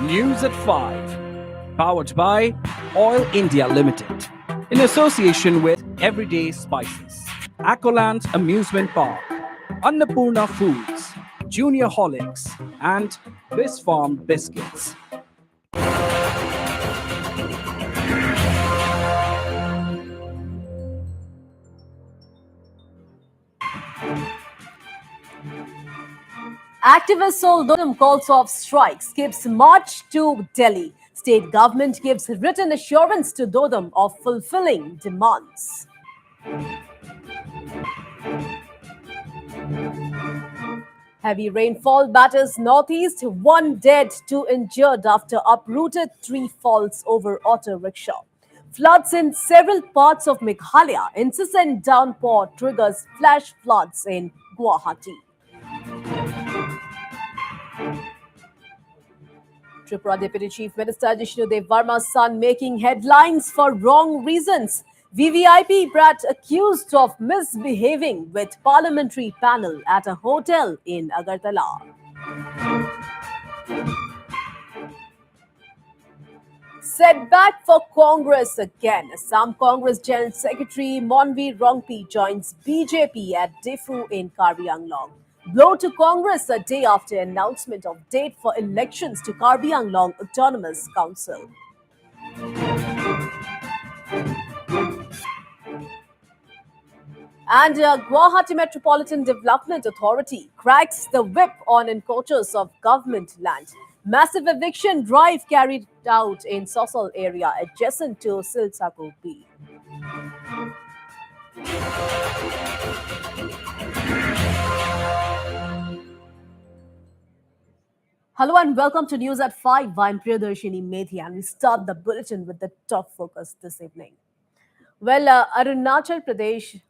News at 5, powered by Oil India Limited, in association with Everyday Spices, Accoland Amusement Park, Annapurna Foods, Junior Holics, and Biz Farm Biscuits. Activist Soldodam calls off strikes, gives march to Delhi. State government gives written assurance to Dodam of fulfilling demands. Heavy rainfall batters northeast, one dead, two injured after uprooted tree falls over auto rickshaw. Floods in several parts of Meghalaya. Incessant downpour triggers flash floods in Guwahati. Tripura Deputy Chief Minister Jishnudev Verma's son making headlines for wrong reasons. VVIP brat accused of misbehaving with parliamentary panel at a hotel in Agartala. Setback for Congress again. Assam Congress General Secretary Monvi Rongpi joins BJP at Defu in Karbi Anglong. Blow to Congress a day after announcement of date for elections to Karbi Anglong Autonomous Council. And Guwahati Metropolitan Development Authority cracks the whip on encroachers of government land. Massive eviction drive carried out in Sosol area adjacent to Silsaku B. Hello and welcome to News at 5. I'm Priyadarshini Medhi and we start the bulletin with the top focus this evening. Well, Arunachal Pradesh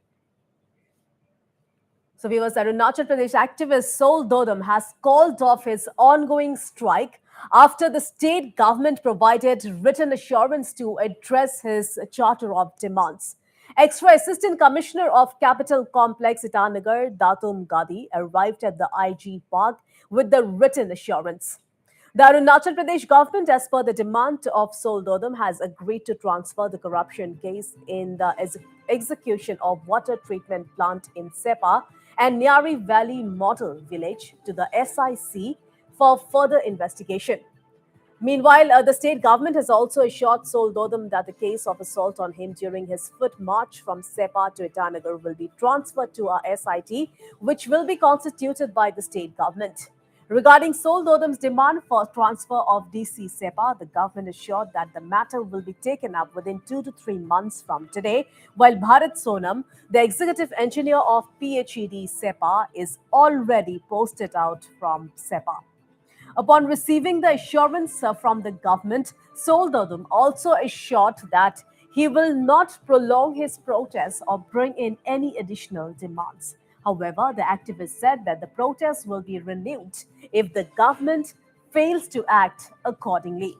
activist Sol Dodam has called off his ongoing strike after the state government provided written assurance to address his charter of demands. Extra Assistant Commissioner of Capital Complex Itanagar, Datum Gadi, arrived at the IG Park with the written assurance. The Arunachal Pradesh government, as per the demand of Sol Dodam, has agreed to transfer the corruption case in the execution of water treatment plant in Sepa and Nyari Valley Model Village to the SIC for further investigation. Meanwhile, the state government has also assured Sol Dodam that the case of assault on him during his foot march from Sepa to Itanagar will be transferred to a SIT, which will be constituted by the state government. Regarding Sol Dodam's demand for transfer of DC Sepa, the government assured that the matter will be taken up within 2 to 3 months from today, while Bharat Sonam, the executive engineer of PHED Sepa, is already posted out from Sepa. Upon receiving the assurance from the government, Sol Dodam also assured that he will not prolong his protest or bring in any additional demands. However, the activist said that the protest will be renewed if the government fails to act accordingly.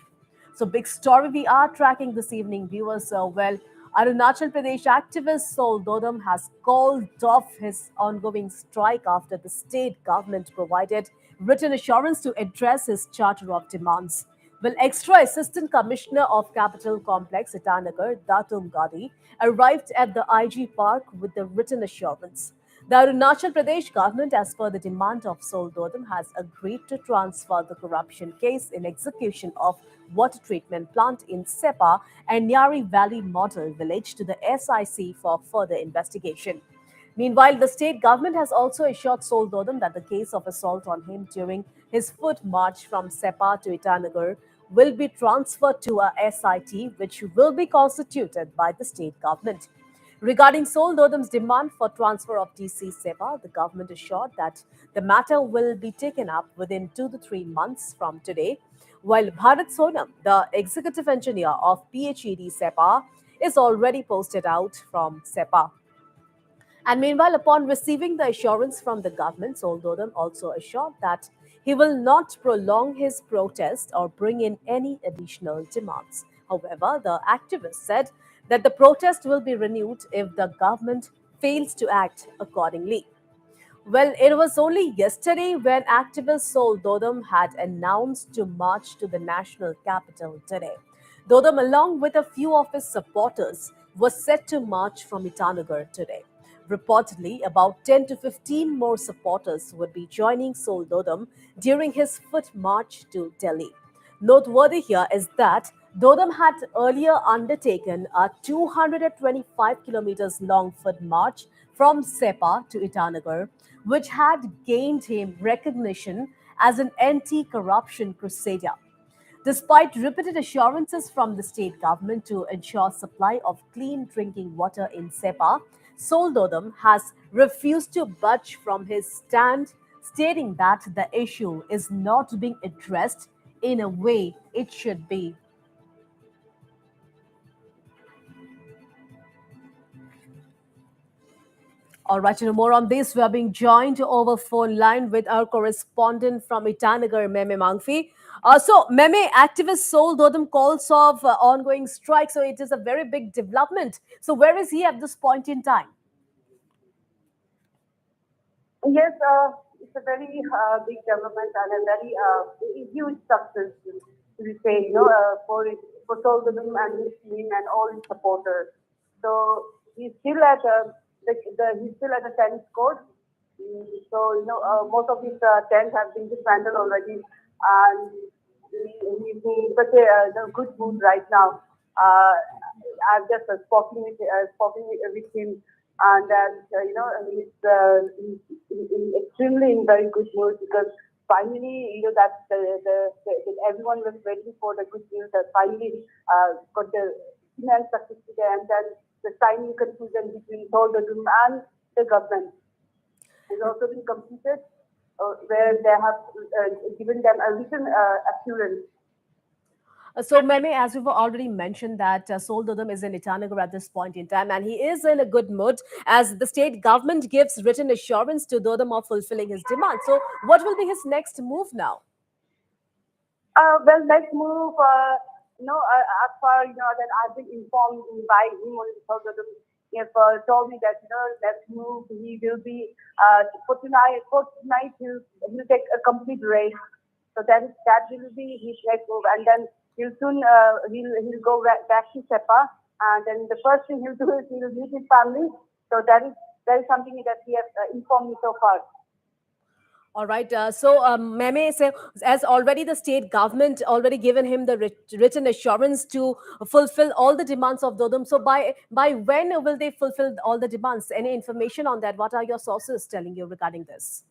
So, big story we are tracking this evening, viewers. Arunachal Pradesh activist Sol Dodam has called off his ongoing strike after the state government provided written assurance to address his charter of demands. Well, Extra Assistant Commissioner of Capital Complex Itanagar, Datum Gadi, arrived at the IG Park with the written assurance. The Arunachal Pradesh government, as per the demand of Sol Dodam, has agreed to transfer the corruption case in execution of water treatment plant in Sepa and Nyari Valley Model Village to the SIC for further investigation. Meanwhile, the state government has also assured Sol Dodam that the case of assault on him during his foot march from Sepa to Itanagar will be transferred to a SIT, which will be constituted by the state government. Regarding Sol Dodam's demand for transfer of DC Sepa, the government assured that the matter will be taken up within 2 to 3 months from today, while Bharat Sonam, the executive engineer of PHED Sepa, is already posted out from Sepa. And meanwhile, upon receiving the assurance from the government, Sol Dodam also assured that he will not prolong his protest or bring in any additional demands. However, the activist said that the protest will be renewed if the government fails to act accordingly. Well, it was only yesterday when activist Sol Dodam had announced to march to the national capital today. Dodam, along with a few of his supporters, was set to march from Itanagar today. Reportedly, about 10 to 15 more supporters would be joining Sol Dodam during his foot march to Delhi. Noteworthy here is that Dodam had earlier undertaken a 225 kilometers long foot march from Sepa to Itanagar, which had gained him recognition as an anti corruption crusader. Despite repeated assurances from the state government to ensure supply of clean drinking water in Sepa, Soldodam has refused to budge from his stand, stating that the issue is not being addressed in a way it should be. All right, more on this. We are being joined over phone line with our correspondent from Itanagar, Meme Mangfi. Meme, activist Sol Dodam calls off ongoing strike. So, it is a very big development. So, where is he at this point in time? Yes, it's a very big development and a very huge success, to say, for Solgadum and his team and all his supporters. So he's still at he's still at the tennis court. So most of his tents have been dismantled already, and he's in such a good mood right now. I've just spoken with him, and then he's extremely in very good mood because finally that everyone was waiting for the good news that finally got the finance success today, and then the signing conclusion between all the room and the government has also been completed, where they have given them a written assurance. Meme, as we've already mentioned, that Sol Dodam is in Itanagar at this point in time, and he is in a good mood as the state government gives written assurance to Dodam of fulfilling his demand. So, what will be his next move now? Well, let's move. As far that I've been informed by him on he have told me that let's move. He will be for tonight. He'll take a complete rest. So that will be his next move, and then he'll soon he'll go back to Sepa, and then the first thing he'll do is he'll meet his family. So that is something that he has informed me so far. All right. Meme, so as already the state government already given him the written assurance to fulfill all the demands of Dodam. So, by when will they fulfill all the demands? Any information on that? What are your sources telling you regarding this?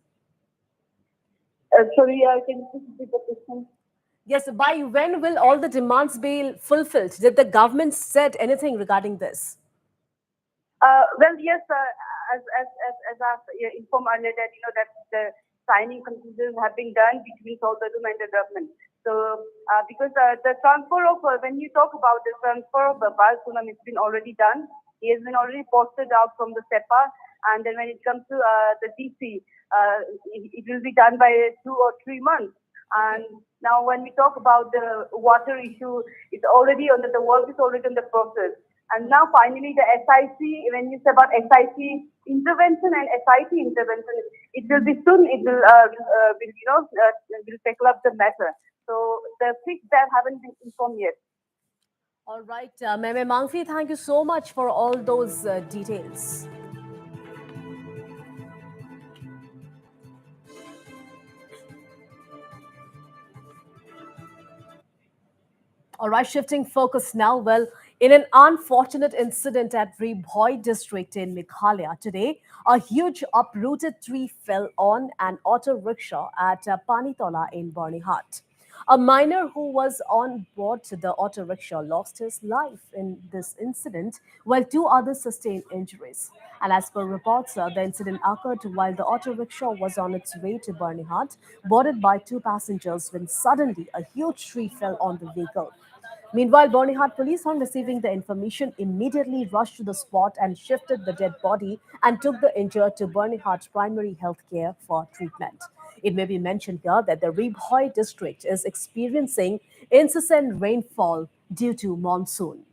Sorry, I can you repeat the question. Yes. By when will all the demands be fulfilled? Did the government said anything regarding this? Well, yes, as I've informed earlier that that the signing conclusions have been done between South Badum and the government. So because the transfer of when you talk about the transfer of the Bal Sunam, it's been already done. He has been already posted out from the SEPA, and then when it comes to the DC, it will be done by 2 or 3 months. And now, when we talk about the water issue, it's already on the work is already in the process. And now, finally, the SIC. When you say about SIC intervention and SIT intervention, it will be soon. It will tackle up the matter. So the things that haven't been informed yet. All right, Meme Mangfi, thank you so much for all those details. All right, shifting focus now. Well, in an unfortunate incident at Rebhoi district in Meghalaya today, a huge uprooted tree fell on an auto rickshaw at Panitola in Barnihart. A minor who was on board the auto rickshaw lost his life in this incident, while two others sustained injuries. And as per reports, the incident occurred while the auto rickshaw was on its way to Barnihart, boarded by two passengers, when suddenly a huge tree fell on the vehicle. Meanwhile, Bonihart police, on receiving the information, immediately rushed to the spot and shifted the dead body and took the injured to Bonihart Primary Health Care for treatment. It may be mentioned here that the Rebhoi district is experiencing incessant rainfall due to monsoon.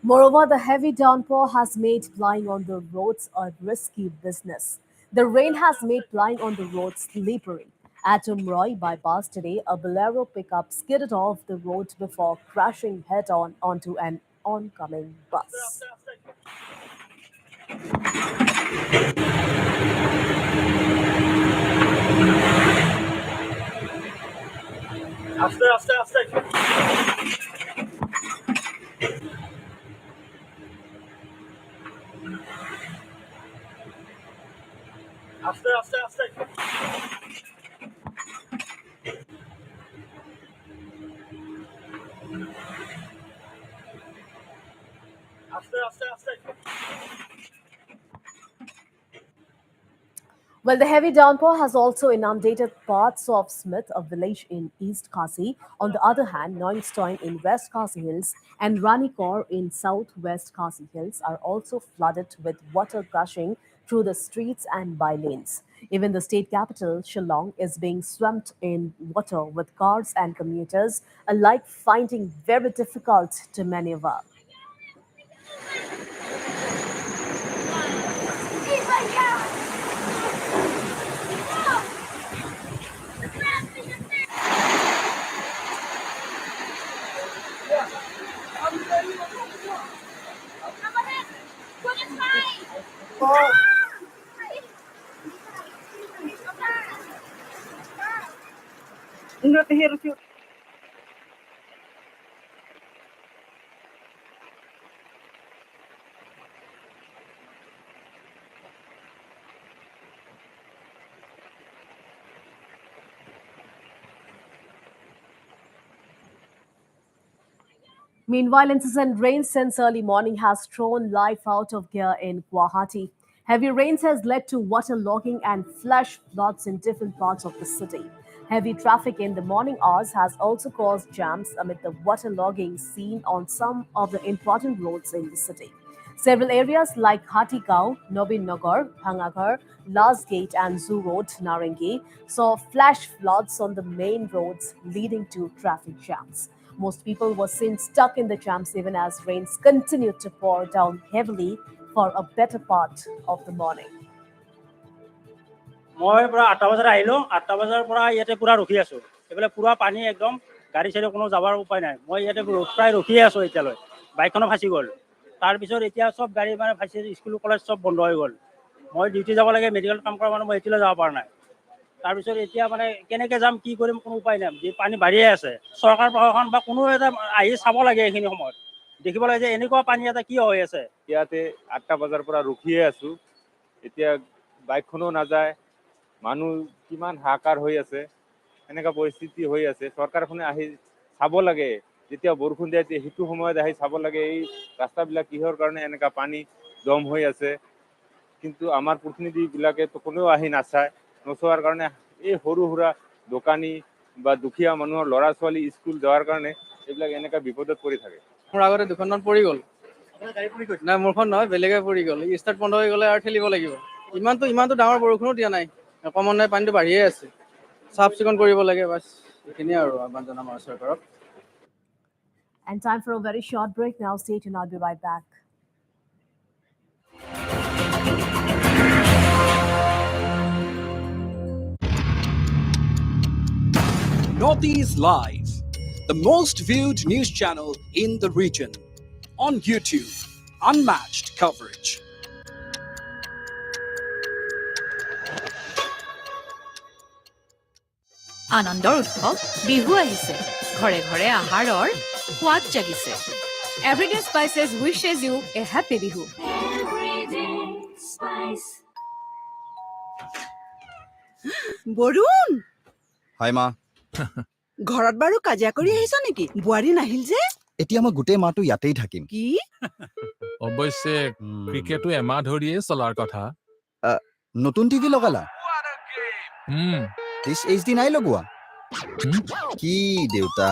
Moreover, the heavy downpour has made plying on the roads a risky business. The rain has made plying on the roads slippery. At Umroi bypass today, a Bolero pickup skidded off the road before crashing head-on onto an oncoming bus. Well, the heavy downpour has also inundated parts of Smith, a village in East Khasi. On the other hand, Noinstein in West Khasi Hills and Ranikor in southwest Khasi Hills are also flooded with water gushing through the streets and by lanes. Even the state capital, Shillong, is being swamped in water, with cars and commuters alike finding very difficult to maneuver. Meanwhile, incessant rain since early morning has thrown life out of gear in Guwahati. Heavy rains has led to waterlogging and flash floods in different parts of the city. Heavy traffic in the morning hours has also caused jams amid the waterlogging seen on some of the important roads in the city. Several areas like Hatikau, Nobin Nagar, Bhangaghar, Last Gate, and Zoo Road, Narangi saw flash floods on the main roads, leading to traffic jams. Most people were seen stuck in the jams even as rains continued to pour down heavily for a better part of the morning. মই পৰা 8টা বজাত আহিলোঁ 8টা বজাৰ পৰা ইয়াতে পুৰা ৰখি আছোঁ এইফালে পুৰা পানী একদম গাড়ী চাড়ী কোনো যাবৰ উপায় নাই মই ইয়াতে প্ৰায় ৰখিয়ে আছোঁ এতিয়ালৈ বাইকখনো ফাঁচি গ'ল তাৰপিছত এতিয়া চব গাড়ী মানে ফাঁচি স্কুল কলেজ চব বন্ধ হৈ গ'ল মই ডিউটি যাব লাগে মেডিকেল কাম কৰা মানে মই এতিয়ালৈ যাব পৰা নাই তাৰপিছত এতিয়া মানে কেনেকৈ যাম কি কৰিম কোনো উপায় নাই যি পানী বাঢ়িয়ে আছে চৰকাৰ প্ৰশাসন বা কোনো এটা আহি চাব লাগে এইখিনি সময়ত দেখিব লাগে যে এনেকুৱা পানী এটা কি হৈ আছে ইয়াতে 8টা বজাৰ পৰা ৰখিয়ে আছোঁ এতিয়া বাইকখনো নাযায় মানুহ কিমান হাহাকাৰ হৈ আছে এনেকুৱা পৰিস্থিতি হৈ আছে চৰকাৰখনে আহি চাব লাগে যেতিয়া বৰষুণ দিয়ে সেইটো সময়ত আহি চাব লাগে এই ৰাস্তাবিলাক কিহৰ কাৰণে এনেকুৱা পানী জম হৈ আছে কিন্তু আমাৰ প্ৰতিনিধিবিলাকে তো কোনেও আহি নাচায় নচোৱাৰ কাৰণে এই সৰু সুৰা দোকানী বা দুখীয়া মানুহৰ ল'ৰা ছোৱালী স্কুল যোৱাৰ কাৰণে এইবিলাক এনেকুৱা বিপদত পৰি থাকে মোৰ আগতে দুখনমান পৰি গ'ল নাই মোৰখন নহয় বেলেগে পৰি গ'ল ষ্টাৰ্ট বন্ধ হৈ গ'লে আৰু ঠেলিব লাগিব ইমানটো ডাঙৰ বৰষুণো দিয়া নাই অকণমান নাই পানীটো বাঢ়িয়ে আছে চাফ চিকুণ কৰিব লাগে বাছ এইখিনিয়ে আৰু আহ্বান জনাম আমাৰ চৰকাৰক And time for a very short break now. Stay tuned. I'll be right back. Northeast Live, the most viewed news channel in the region. On YouTube, unmatched coverage. আনন্দৰ উৎসৱ বিহু আহিছে ঘৰে ঘৰে আহাৰৰ সোৱাদ জাগিছে Everyday Spices wishes you a happy Bihu Barun হাই মা ঘৰত বাৰু কাজিয়া কৰি আহিছ নেকি বোৱাৰী নাহিল যে এতিয়া মই গোটেই মাহটো ইয়াতেই থাকিম কি অৱশ্যে ক্ৰিকেটো এমাহ ধৰিয়ে চলাৰ কথা নতুন টিভি লগালা দিছ HD নাই লগোৱা কি দেউতা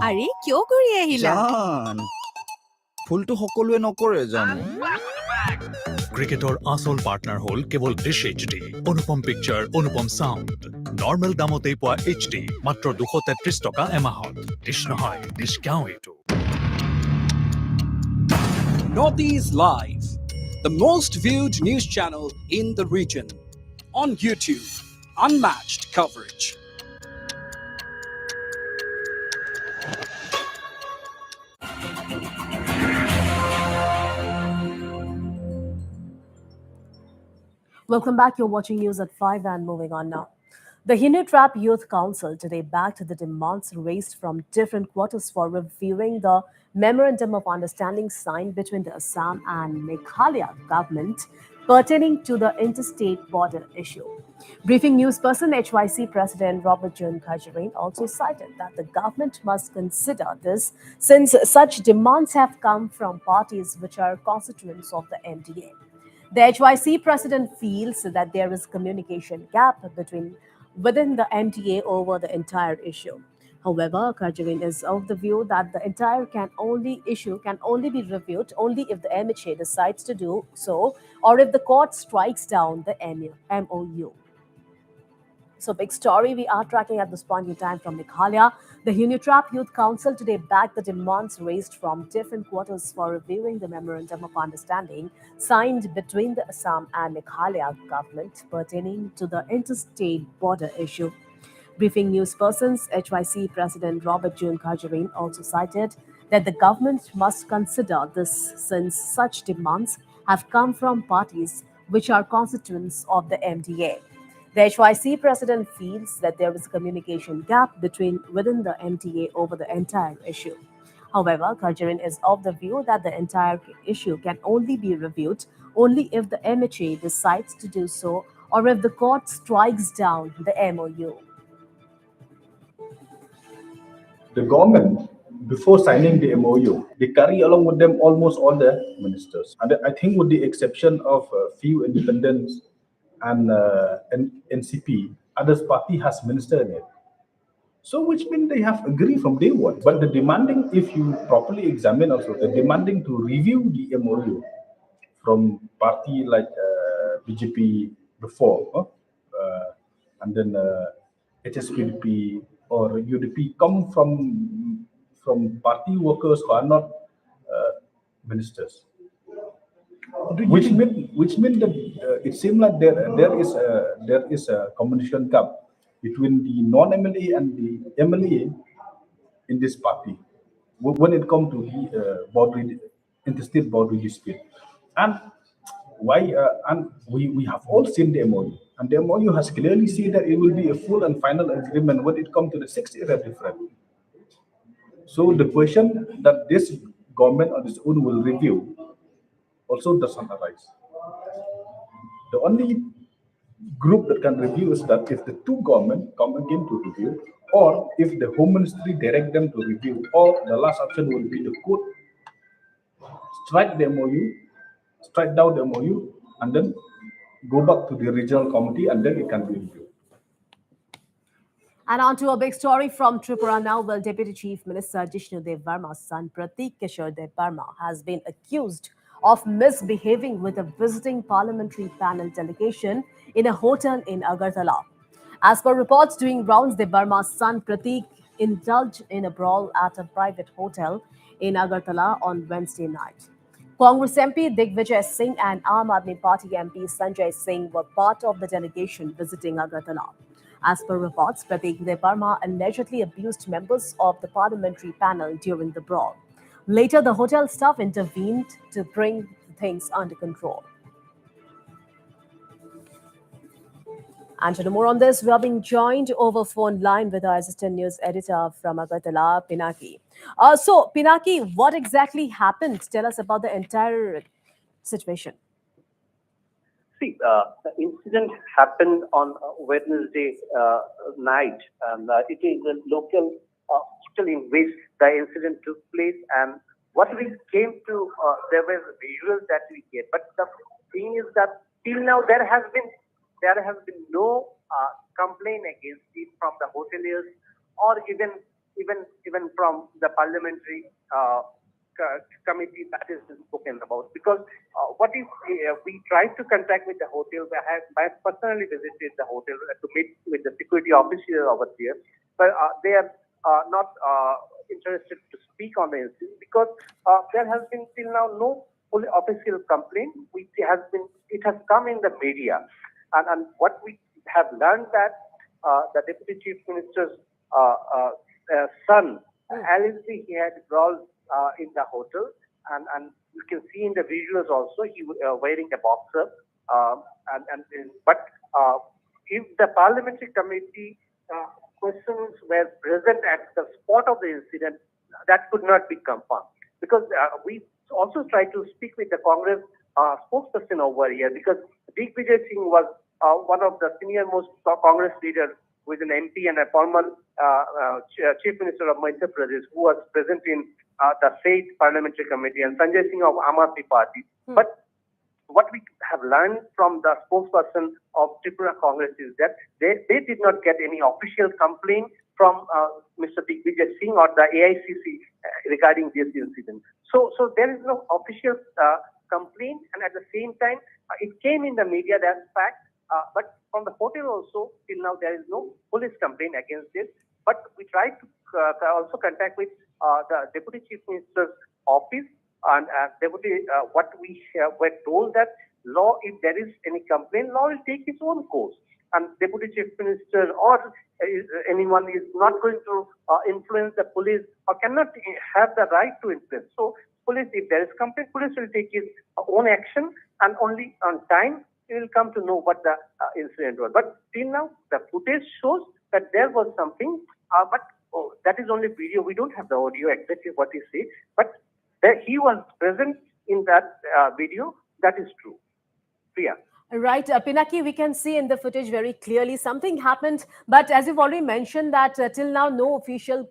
আৰে কিয় কৰি আহিলা জান ফুলটো সকলোৱে নকৰে জানো ক্ৰিকেটৰ আচল পাৰ্টনাৰ হ'ল কেৱল ডিছ HD অনুপম পিকচাৰ অনুপম চাউণ্ড নৰ্মেল দামতেই পোৱা HD মাত্ৰ 233 টকা এমাহত ডিছ নহয় ডিছ গাঁও এইটো Northeast Live, the most viewed news channel in the region. On YouTube, unmatched coverage. Welcome back. You're watching News at 5 and moving on now. The Hindu Trap Youth Council today backed the demands raised from different quarters for reviewing the Memorandum of Understanding signed between the Assam and Meghalaya government pertaining to the interstate border issue. Briefing news person HYC President Robert John Khajarin also cited that the government must consider this since such demands have come from parties which are constituents of the MDA. The HYC president feels that there is communication gap within the MTA over the entire issue. However, Khajarin is of the view that the entire issue can only be reviewed only if the MHA decides to do so or if the court strikes down the MOU. So, big story we are tracking at this point in time from Meghalaya. The Unitrap Youth Council today backed the demands raised from different quarters for reviewing the Memorandum of Understanding signed between the Assam and Meghalaya government pertaining to the interstate border issue. Briefing news persons, HYC President Robert June Khajarin also cited that the government must consider this since such demands have come from parties which are constituents of the MDA. The HYC president feels that there is a communication gap within the MTA over the entire issue. However, Khajarin is of the view that the entire issue can only be reviewed only if the MHA decides to do so or if the court strikes down the MOU. The government, before signing the MOU, they carry along with them almost all the ministers. And I think with the exception of a few independents and NCP, others party has minister in it. So which means they have agreed from day one. But the demanding, if you properly examine also, the demanding to review the MOU from party like BJP before, and then HSPDP or UDP come from party workers who are not ministers. Which mean that it seems like there is a communication gap between the non-MLA and the MLA in this party when it comes to the interstate boundary dispute. And we have all seen the MOU, and the MOU has clearly seen that it will be a full and final agreement when it comes to the 6th difference. So the question that this government on its own will review also does not arise. The only group that can review is that if the two governments come again to review, or if the Home Ministry direct them to review, or the last option will be the court strike the MOU, strike down the MOU, and then go back to the regional committee, and then it can be reviewed. And on to a big story from Tripura now. Well, Deputy Chief Minister Jishnu Dev Verma's son Pratik Kishore Dev Verma has been accused of misbehaving with a visiting parliamentary panel delegation in a hotel in Agartala. As per reports doing rounds, Dev Verma's son Pratik indulged in a brawl at a private hotel in Agartala on Wednesday night. Congress MP Digvijay Singh and Aam Aadmi Party MP Sanjay Singh were part of the delegation visiting Agartala. As per reports, Pratik Dev Verma allegedly abused members of the parliamentary panel during the brawl. Later, the hotel staff intervened to bring things under control. And to know more on this, we are being joined over phone line with our assistant news editor from Agartala, Pinaki. So, Pinaki, what exactly happened? Tell us about the entire situation. See, the incident happened on Wednesday night, and it is a local hospital in which the incident took place. And what we came to, there were visuals that we get, but the thing is that till now there has been no complaint against it from the hoteliers or even from the parliamentary committee that is spoken about. Because what if we tried to contact with the hotel? I have personally visited the hotel to meet with the security officer over there, but they are not interested to speak on the incident because there has been till now no full official complaint. It has come in the media, and what we have learned that the deputy chief minister's son, allegedly he had brawled in the hotel, and you can see in the videos also he wearing a boxer, but if the parliamentary committee persons were present at the spot of the incident, that could not be confirmed. Because we also tried to speak with the Congress spokesperson over here, because Digvijay Singh was one of the senior most Congress leaders, who is an MP and a former Chief Minister of Madhya Pradesh, who was present in the state parliamentary committee, and Sanjay Singh of Aam Aadmi Party. But what we have learned from the spokesperson of Tripura Congress is that they did not get any official complaint from Mr. Digvijay Singh or the AICC regarding this incident. So there is no official complaint, and at the same time, it came in the media, that's fact. But from the hotel also, till now there is no police complaint against this. But we tried to also contact with the Deputy Chief Minister's office, and what we were told that law, if there is any complaint, law will take its own course. And Deputy Chief Minister or anyone is not going to influence the police or cannot have the right to influence. So police, if there is complaint, police will take its own action, and only on time you will come to know what the incident was. But till now, the footage shows that there was something, but that is only video. We don't have the audio exactly what he said, but he was present in that video. That is true. Priya. Right, Pinaki, we can see in the footage very clearly something happened, but as you've already mentioned that till now no official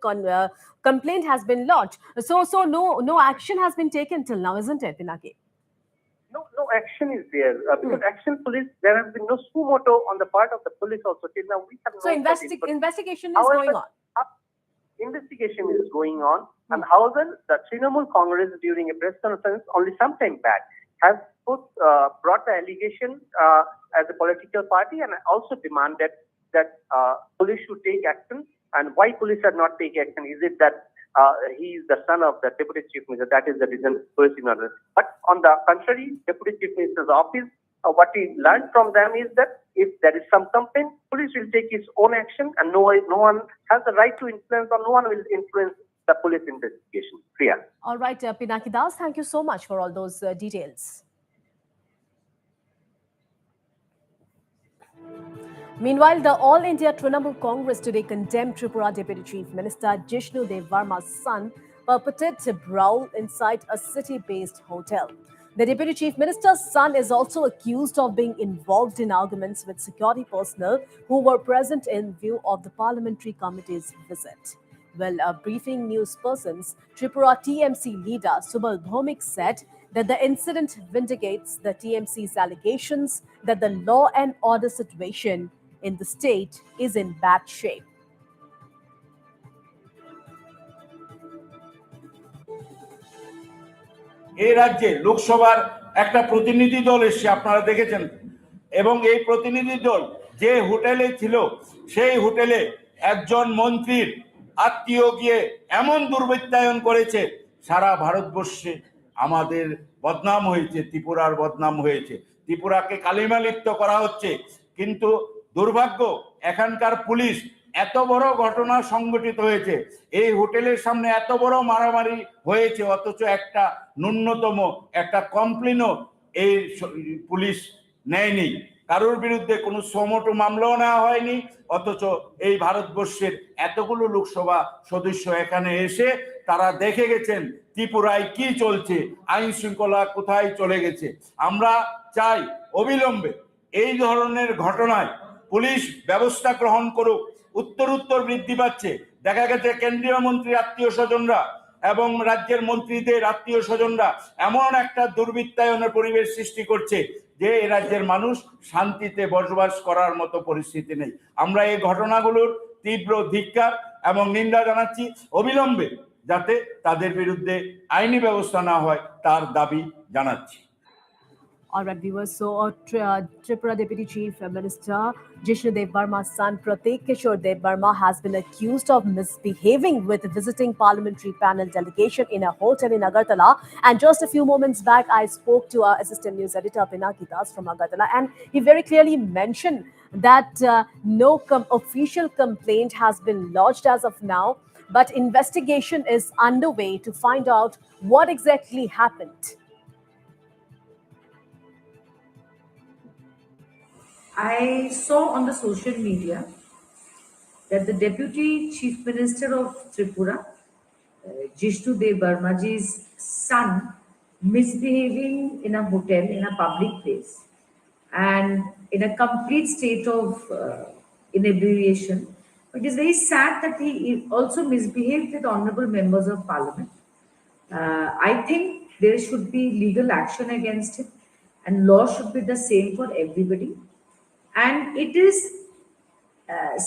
complaint has been lodged. So no action has been taken till now, isn't it, Pinaki? No action is there because action police. There has been no suo moto on the part of the police also till now. We have so investigation is however, going on. Investigation is going on, and however, the Trinamool Congress during a press conference only some time back has brought the allegation as a political party, and also demanded that police should take action. And why police are not taking action? Is it that he is the son of the Deputy Chief Minister? That is the reason police did not. But on the contrary, Deputy Chief Minister's office, what we learned from them is that if there is some complaint, police will take its own action, and no one has the right to influence, or no one will influence the police investigation. Priya. All right, Pinaki Das, thank you so much for all those details. Meanwhile, the All India Trinamool Congress today condemned Tripura Deputy Chief Minister Jishnu Dev Varma's son perpetrated brawl inside a city-based hotel. The Deputy Chief Minister's son is also accused of being involved in arguments with security personnel who were present in view of the parliamentary committee's visit. Well, briefing news persons, Tripura TMC leader Subal Bhomik said that the incident vindicates the TMC's allegations that the law and order situation in the state is in bad shape. এই রাজ্যে লোকসভার একটা প্রতিনিধি দল এসে আপনারা দেখেছেন, এবং এই প্রতিনিধি দল যে হোটেলে ছিল সেই হোটেলে একজন মন্ত্রীর আত্মীয় গিয়ে এমন দুর্বৃত্তায়ন করেছে, সারা ভারতবর্ষে আমাদের বদনাম হয়েছে, ত্রিপুরার বদনাম হয়েছে, ত্রিপুরাকে কালিমা লিপ্ত করা হচ্ছে। কিন্তু দুর্ভাগ্য, এখানকার পুলিশ এত বড় ঘটনা সংঘটিত হয়েছে, এই হোটেলের সামনে এত বড় মারামারি হয়েছে, অথচ একটা ন্যূনতম একটা কমপ্লেনও এই পুলিশ নেয়নি। কারোর বিরুদ্ধে কোনো সমটো মামলাও নেওয়া হয়নি, অথচ এই ভারতবর্ষের এতগুলো লোকসভা সদস্য এখানে এসে তারা দেখে গেছেন ত্রিপুরায় কি চলছে, আইন শৃঙ্খলা কোথায় চলে গেছে। আমরা চাই অবিলম্বে এই ধরনের ঘটনায় পুলিশ ব্যবস্থা গ্রহণ করুক। উত্তর বৃদ্ধি পাচ্ছে, দেখা গেছে কেন্দ্রীয় মন্ত্রীর আত্মীয় স্বজনরা এবং রাজ্যের মন্ত্রীদের আত্মীয় স্বজনরা এমন একটা দুর্বৃত্তায়নের পরিবেশ সৃষ্টি করছে যে এই রাজ্যের মানুষ শান্তিতে বসবাস করার মতো পরিস্থিতি নেই। আমরা এই ঘটনাগুলোর তীব্র ধিক্কার এবং নিন্দা জানাচ্ছি। অবিলম্বে যাতে তাদের বিরুদ্ধে আইনি ব্যবস্থা না হয় তার দাবি জানাচ্ছি। All right, viewers. So, Tripura Deputy Chief Minister Jishnu Dev Barma's son Pratik Kishore Dev Barma has been accused of misbehaving with visiting parliamentary panel delegation in a hotel in Agartala. And just a few moments back, I spoke to our assistant news editor Pinaki Das from Agartala, and he very clearly mentioned that no official complaint has been lodged as of now, but investigation is underway to find out what exactly happened. I saw on the social media that the Deputy Chief Minister of Tripura, Jishnu Dev Barmaji's son, misbehaving in a hotel in a public place and in a complete state of inebriation. It is very sad that he also misbehaved with honorable members of parliament. I think there should be legal action against him, and law should be the same for everybody. And it is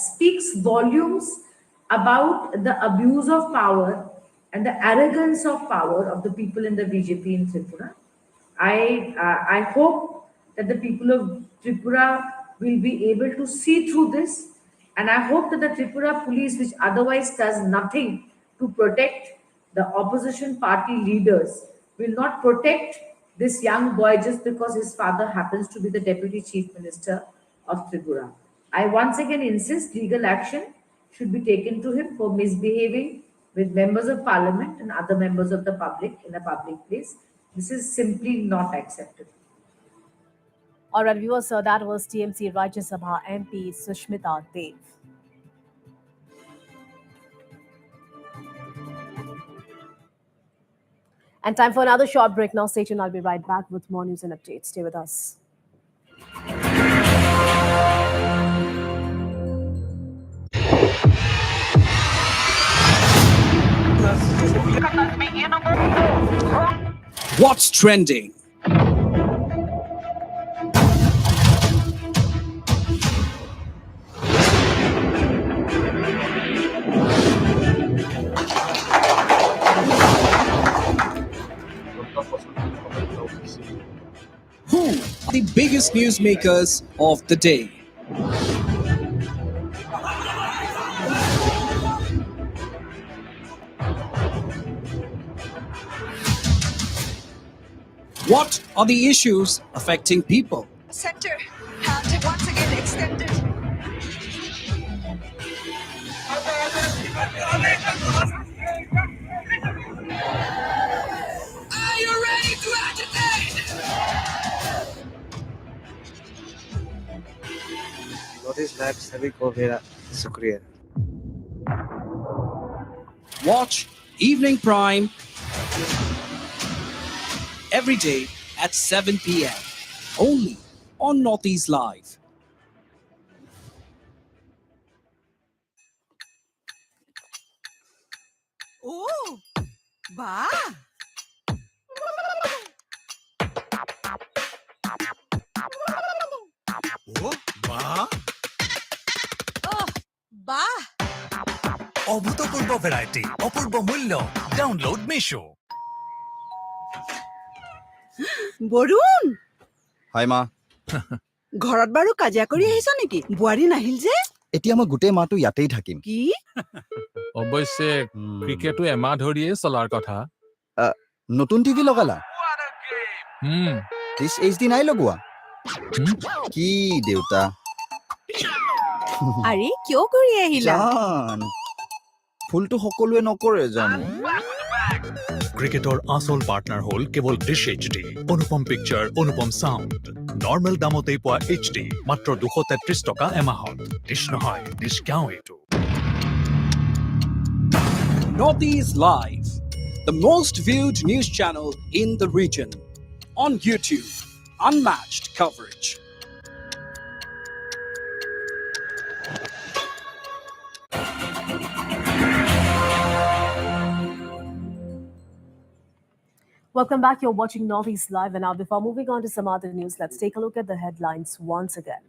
speaks volumes about the abuse of power and the arrogance of power of the people in the BJP in Tripura. I hope that the people of Tripura will be able to see through this, and I hope that the Tripura police, which otherwise does nothing to protect the opposition party leaders, will not protect this young boy just because his father happens to be the Deputy Chief Minister of Tripura. I once again insist legal action should be taken to him for misbehaving with members of parliament and other members of the public in a public place. This is simply not acceptable. All right, viewers, so that was TMC Rajya Sabha MP Sushmita Dev. And time for another short break now. Stay tuned. I'll be right back with more news and updates. Stay with us. What's trending? Who are the biggest newsmakers of the day? What are the issues affecting people? Center hand once again extended. Are you ready to agitate? Notice that सभी को मेरा शुक्रिया. Watch Evening Prime every day at 7 p.m. only on Northeast Live. Oh, bah. Oh, বাহ Bah. অভূতপূর্ব variety, অপূর্ব মূল্য, download Meesho. Varun, হাই মা। ঘৰত বাৰু কাজিয়া কৰি আহিছ নেকি? বোৱাৰী নাহিল যে? এতিয়া মই গোটেই মাহটো ইয়াতেই থাকিম। কি? অৱশ্যে ক্ৰিকেটো এমাহ ধৰিয়ে চলাৰ কথা। নতুন টিভি লগালা? দিছ HD নাই লগোৱা? কি দেউতা? আৰে কিয় কৰি আহিলা? জান, ফুলটো সকলোৱে নকৰে জানো। ক্ৰিকেটৰ আচল পাৰ্টনাৰ হ'ল কেৱল ডিছ HD, অনুপম পিকচাৰ, অনুপম চাউণ্ড। নৰ্মেল দামতেই পোৱা HD মাত্ৰ 233 টকা এমাহত। ডিছ নহয়, ডিছ গাঁও এইটো। Northeast Live, the most viewed news channel in the region. On YouTube, unmatched coverage. Welcome back. You're watching Northeast Live. And now, before moving on to some other news, let's take a look at the headlines once again.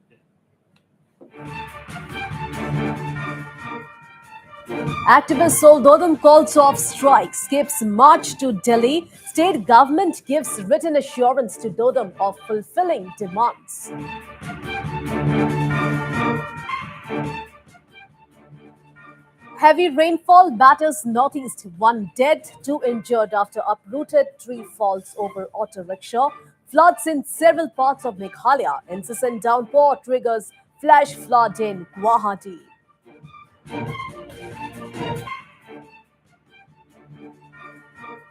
Activist Soldodum calls off strike, skips march to Delhi. State government gives written assurance to Dodam of fulfilling demands. Heavy rainfall batters northeast. 1 dead, 2 injured after uprooted tree falls over auto rickshaw. Floods in several parts of Meghalaya. Incessant downpour triggers flash flood in Guwahati.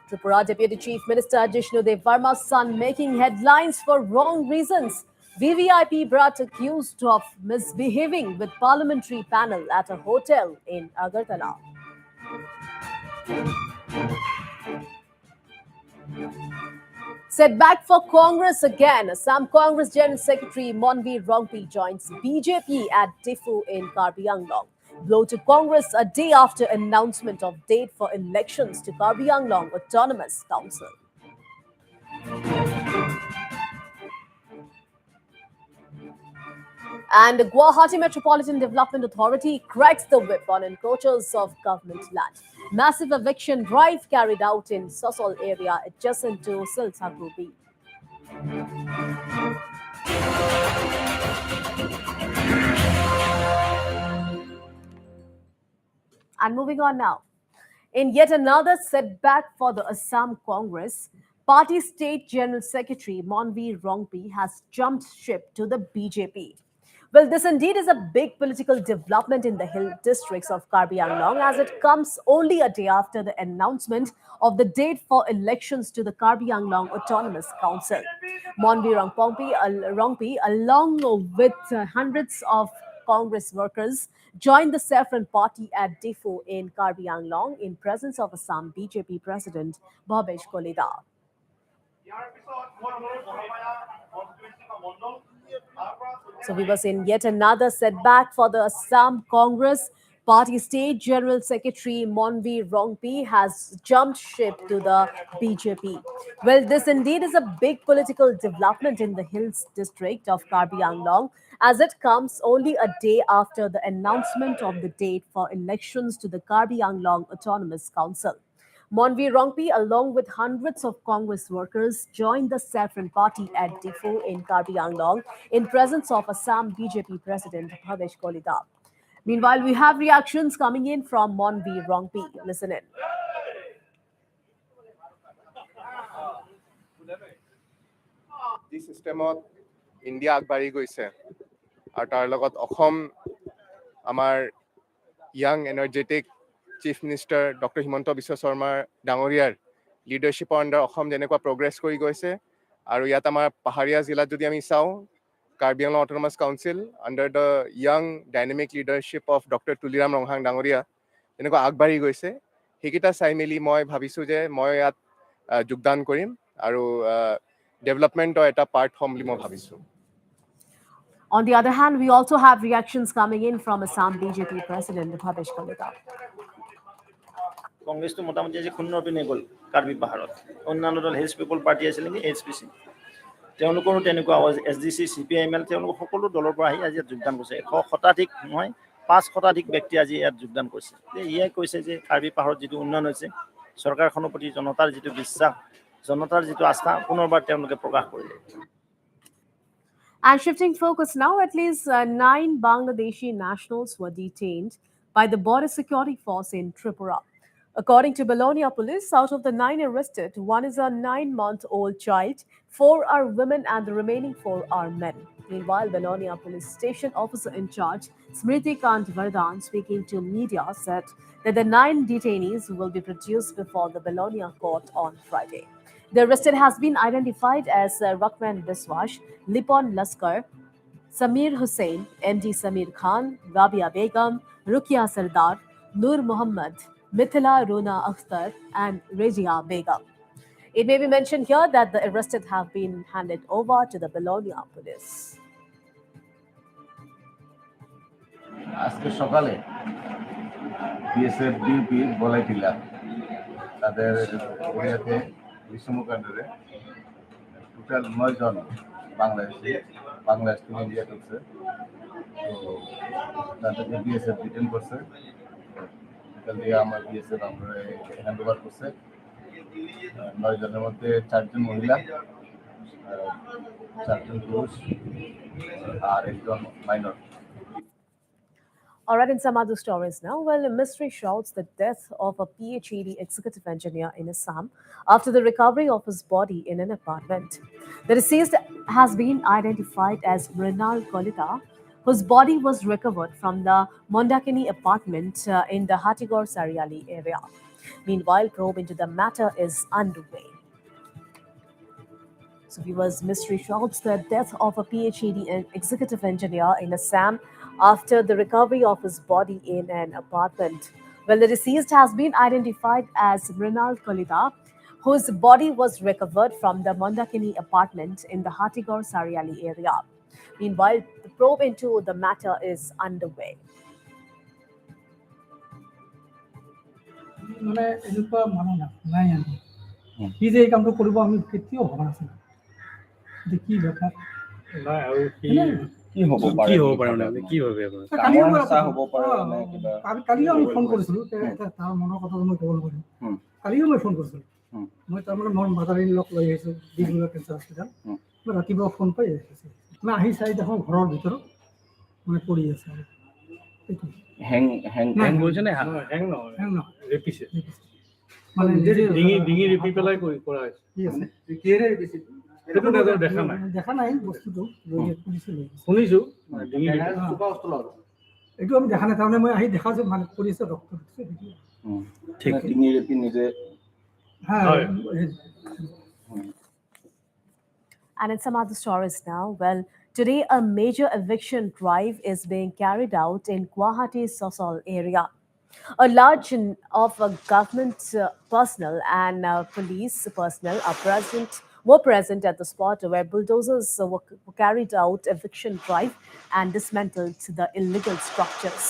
Tripura Deputy Chief Minister Jishnudev Verma's son making headlines for wrong reasons. VVIP brought accused of misbehaving with parliamentary panel at a hotel in Agartala. Setback for Congress again. Assam Congress General Secretary Monveer Rongpi joins BJP at Diffu in Karbi Anglong. Blow to Congress a day after announcement of date for elections to Karbi Anglong Autonomous Council. And the Guwahati Metropolitan Development Authority cracks the whip on encroachers of government land. Massive eviction drive carried out in Sosol area adjacent to Silsaku B. And moving on now. In yet another setback for the Assam Congress, Party State General Secretary Monveer Rongpi has jumped ship to the BJP. Well, this indeed is a big political development in the hill districts of Karbi Anglong, as it comes only a day after the announcement of the date for elections to the Karbi Anglong Autonomous Council. Monveer Rongpi, along with hundreds of Congress workers, joined the Saffron Party at Diffu in Karbi Anglong in presence of Assam BJP President Bhabesh Kolida. So we were seeing yet another setback for the Assam Congress. Party State General Secretary Monveer Rongpi has jumped ship to the BJP. Well, this indeed is a big political development in the Hills district of Karbi Anglong, as it comes only a day after the announcement of the date for elections to the Karbi Anglong Autonomous Council. Monveer Rongpi, along with hundreds of Congress workers, joined the Saffron Party at Diffu in Karbi Anglong in presence of Assam BJP President Bhabesh Kolida. Meanwhile, we have reactions coming in from Monveer Rongpi. Listen in. যি সিস্টেমত India আগবাঢ়ি গৈছে আৰু তাৰ লগত অসম আমাৰ young energetic chief minister doctor Himanta Biswa শৰ্মাৰ ডাঙৰীয়াৰ লিডাৰশ্বিপৰ under অসম যেনেকুৱা প্ৰগ্ৰেছ কৰি গৈছে আৰু ইয়াত আমাৰ পাহাৰীয়া জিলাত যদি আমি চাওঁ Karbi Anglong autonomous council under the young dynamic leadership of doctor Tuliram Ronghang ডাঙৰীয়া যেনেকুৱা আগবাঢ়ি গৈছে সেইকেইটা চাই মেলি মই ভাবিছোঁ যে মই ইয়াত যোগদান কৰিম আৰু ডেভেলপমেণ্টৰ এটা পাৰ্ট হ'ম বুলি মই ভাবিছোঁ। On the other hand, we also have reactions coming in from Assam BJP President Bhabesh Kolida. কংগ্ৰেছটো মোটামুটি আজি শূন্য পিনে গ'ল কাৰ্বি পাহাৰত। অন্যান্য দল হিলছ পিপল পাৰ্টি আছিল নেকি HPC, তেওঁলোকৰো তেনেকুৱা SDC CPIML তেওঁলোকৰ সকলো দলৰ পৰা আহি আজি ইয়াত যোগদান কৰিছে। 100 শতাধিক নহয় 5 শতাধিক ব্যক্তি আজি ইয়াত যোগদান কৰিছে। ইয়ে কৈছে যে কাৰ্বি পাহাৰত যিটো উন্নয়ন হৈছে চৰকাৰখনৰ প্ৰতি জনতাৰ যিটো বিশ্বাস জনতাৰ যিটো আস্থা পুনৰবাৰ তেওঁলোকে প্ৰকাশ কৰিলে। And shifting focus now, at least 9 Bangladeshi nationals were detained by the Border Security Force in Tripura. According to Bologna police, out of the 9 arrested, 1 is a 9-month-old child, 4 are women and the remaining 4 are men. Meanwhile, Bologna police station officer in charge, Smriti Kant Vardhan, speaking to media, said that the 9 detainees will be produced before the Bologna court on Friday. The arrested has been identified as Rakman Biswash, Lipon Laskar, Samir Hussain, MD Samir Khan, Rabia Begum, Rukia Sardar, Nur Muhammad, Mithila Runa Akhtar, and Rejia Begum. It may be mentioned here that the arrested have been handed over to the Bologna police. আজকে সকালে BSF ডিউপি বলাইটিলা তাদের এরিয়াতে গ্রীষ্মমুখ আন্ডারে total 9 জন বাংলাদেশ থেকে India ঢুকছে। তো তাদেরকে BSF detain করছে। বিকাল দিয়ে আমার বিএসএফ আমরা হ্যান্ড ওভার করছে। 9 জনের মধ্যে 4 জন মহিলা, 4 জন পুরুষ আর একজন minor. All right, in some other stories now. Well, a mystery shrouds the death of a PhD executive engineer in Assam after the recovery of his body in an apartment. The deceased has been identified as Mrinal Kolita, whose body was recovered from the Mondakini apartment in the Hatigor Sariali area. Meanwhile, probe into the matter is underway. So, viewers, mystery shrouds the death of a PhD executive engineer in Assam after the recovery of his body in an apartment. Well, the deceased has been identified as Mrinal Kolita, whose body was recovered from the Mondakini apartment in the Hatigor Sariali area. Meanwhile, the probe into the matter is underway. মানে এনেকুৱা মানুহ নাই আমি কি যে এই কামটো কৰিব আমি কেতিয়াও ভবা নাছিলোঁ যে কি বেকাৰ নাই আৰু কি হ'ব পাৰে মানে কি ভাবে কালিও আমি ফোন কৰিছিলোঁ তাৰ মনৰ কথাটো মই ক'ব নোৱাৰিম কালিও মই ফোন কৰিছিলোঁ মই তাৰমানে মোৰ মাদাৰ ইন লক লৈ আহিছোঁ ডিব্ৰুগড় কেঞ্চাৰ হস্পিটেল মই ৰাতিপুৱা ফোন পাই আহিছোঁ মই আহি চাই দেখোঁ ঘৰৰ ভিতৰত মানে পৰি আছে আৰু এইটো হেং বলছে না হেং নহয় ৰেপিছে মানে ডিঙি ৰেপি পেলাই কৰা হৈছে কি আছে কিহেৰে ৰেপিছে সেইটো দেখা নাই বস্তুটো শুনিছোঁ এইটো আমি দেখা নাই তাৰমানে মই আহি দেখা যে মানে কৰিছে ৰক্ত ঠিক ডিঙি ৰেপি নিজে And in some other stories now, well, today a major eviction drive is being carried out in Guwahati's Sosol area. A large of government personnel and police personnel were present at the spot where bulldozers were carried out eviction drive and dismantled the illegal structures.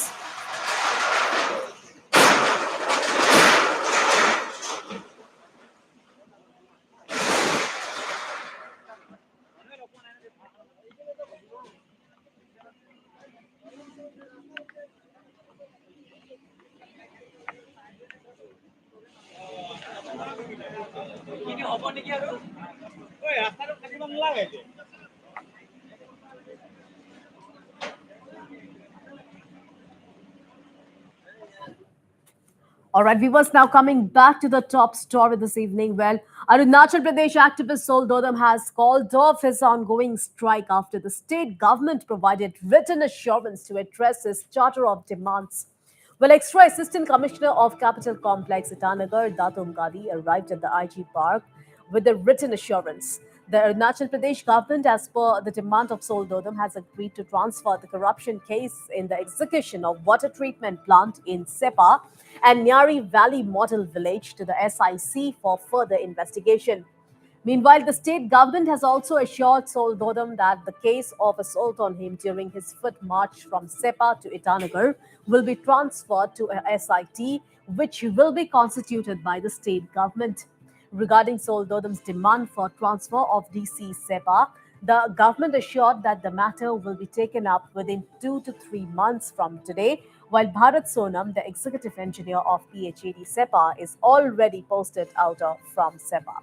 All right, viewers, now coming back to the top story this evening. Well, Arunachal Pradesh activist Sol Dodam has called off his ongoing strike after the state government provided written assurance to address his charter of demands. Well, Extra Assistant Commissioner of Capital Complex Itanagar, Datum Gadi, arrived at the IG Park with a written assurance. The Arunachal Pradesh government, as per the demand of Sol Dodam, has agreed to transfer the corruption case in the execution of water treatment plant in Sepa and Nyari Valley Model Village to the SIC for further investigation. Meanwhile, the state government has also assured Sol Dodam that the case of assault on him during his foot march from Sepa to Itanagar will be transferred to a SIT, which will be constituted by the state government. Regarding Sol Dodam's demand for transfer of DC Sepa, the government assured that the matter will be taken up within 2 to 3 months from today, while Bharat Sonam, the executive engineer of PHAD Sepa, is already posted out from Sepa.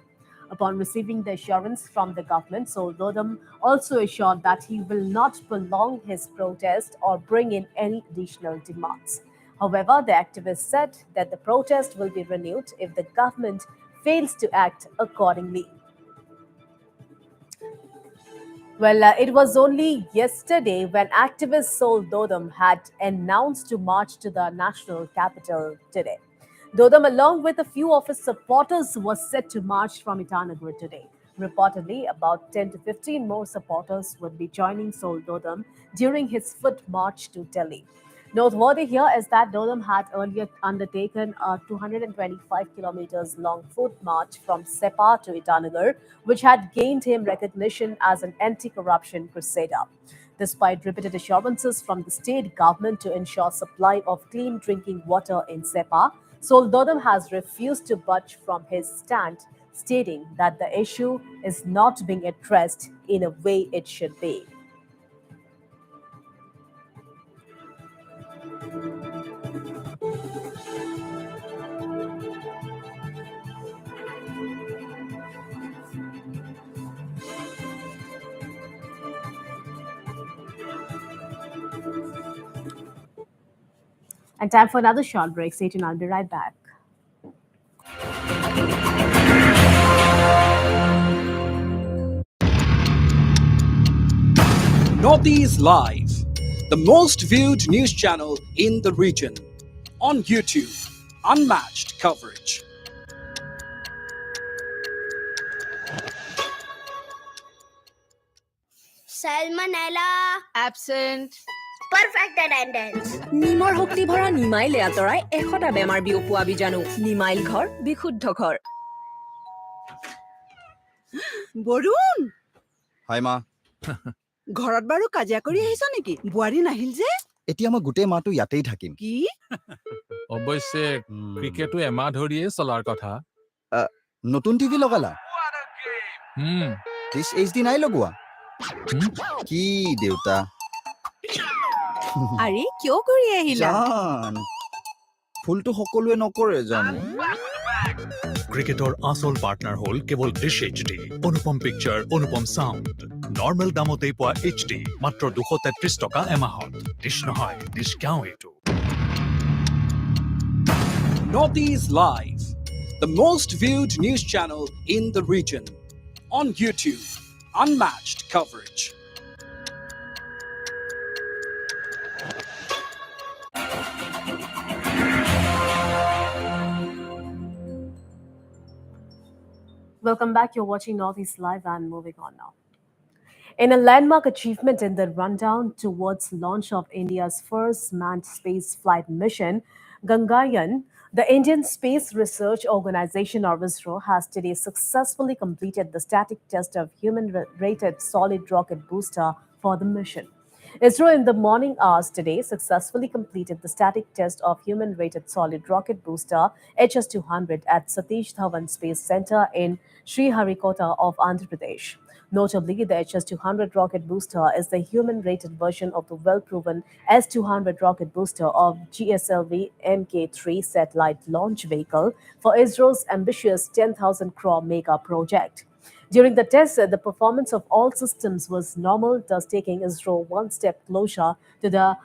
Upon receiving the assurance from the government, Sol Dodam also assured that he will not prolong his protest or bring in any additional demands. However, the activist said that the protest will be renewed if the government fails to act accordingly. Well, it was only yesterday when activist Sol Dodam had announced to march to the national capital today. Dodam, along with a few of his supporters, was set to march from Itanagar today. Reportedly, about 10 to 15 more supporters would be joining Sol Dodam during his foot march to Delhi. Noteworthy here is that Dodam had earlier undertaken a 225 kilometers long foot march from Sepa to Itanagar, which had gained him recognition as an anti-corruption crusader. Despite repeated assurances from the state government to ensure supply of clean drinking water in Sepa, Sol Dodam has refused to budge from his stand, stating that the issue is not being addressed in a way it should be. And time for another short break. Stay tuned, I'll be right back. Northeast Live, the most viewed news channel in the region. On YouTube, unmatched coverage. Salmonella. Absent. Perfect attendance. নিমৰ শক্তি ভৰা নিমাইলে আঁতৰাই 100টা বেমাৰ বিয়পোৱা বীজাণু নিমাইল ঘৰ বিশুদ্ধ ঘৰ বৰুণ হাই মা ঘৰত বাৰু কাজিয়া কৰি আহিছ নেকি বোৱাৰী নাহিল যে এতিয়া মই গোটেই মাহটো ইয়াতেই থাকিম কি অৱশ্যে ক্ৰিকেটো এমাহ ধৰিয়ে চলাৰ কথা নতুন টিভি লগালা ডিছ HD নাই লগোৱা কি দেউতা আৰে কিয় কৰি আহিলা জান ফুলটো সকলোৱে নকৰে জানো ক্ৰিকেটৰ আসল পাৰ্টনাৰ হ'ল কেৱল ডিছ HD অনুপম পিকচাৰ অনুপম সাউণ্ড নৰ্মেল দামতেই পোৱা HD মাত্ৰ 233 টকা এমাহত ডিছ নহয় ডিছকাউণ্ট এইটো Northeast Live, the most viewed news channel in the region. On YouTube, unmatched coverage. Welcome back. You're watching Northeast Live and moving on now. In a landmark achievement in the rundown towards launch of India's first manned space flight mission, Gangayaan, the Indian Space Research Organization or ISRO has today successfully completed the static test of human-rated solid rocket booster for the mission. ISRO in the morning hours today successfully completed the static test of human-rated solid rocket booster HS-200 at Satish Dhawan Space Center in Sriharikota of Andhra Pradesh. Notably, the HS-200 rocket booster is the human-rated version of the well-proven S-200 rocket booster of GSLV Mk-3 satellite launch vehicle for ISRO's ambitious 10,000 crore mega project. During the test, the performance of all systems was normal, thus taking ISRO one step closer to the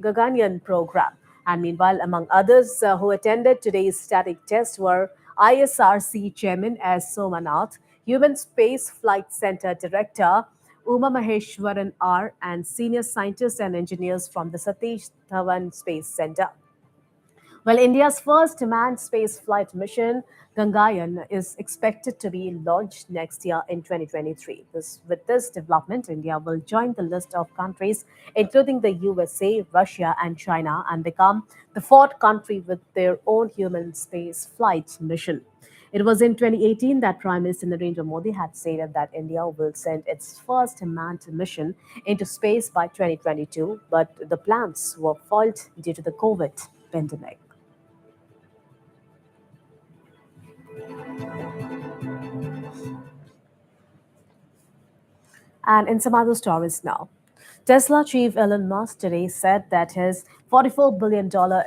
Gaganyaan program. And meanwhile, among others who attended today's static test were ISRC Chairman S. Somanath, Human Space Flight Center Director Uma Maheshwaran R, and senior scientists and engineers from the Satish Dhawan Space Center. Well, India's first manned space flight mission, Gangayaan, is expected to be launched next year in 2023. With this development, India will join the list of countries, including the USA, Russia, and China, and become the fourth country with their own human space flight mission. It was in 2018 that Prime Minister Narendra Modi had stated that India will send its first manned mission into space by 2022, but the plans were foiled due to the COVID pandemic. And in some other stories now. Tesla chief Elon Musk today said that his $44 billion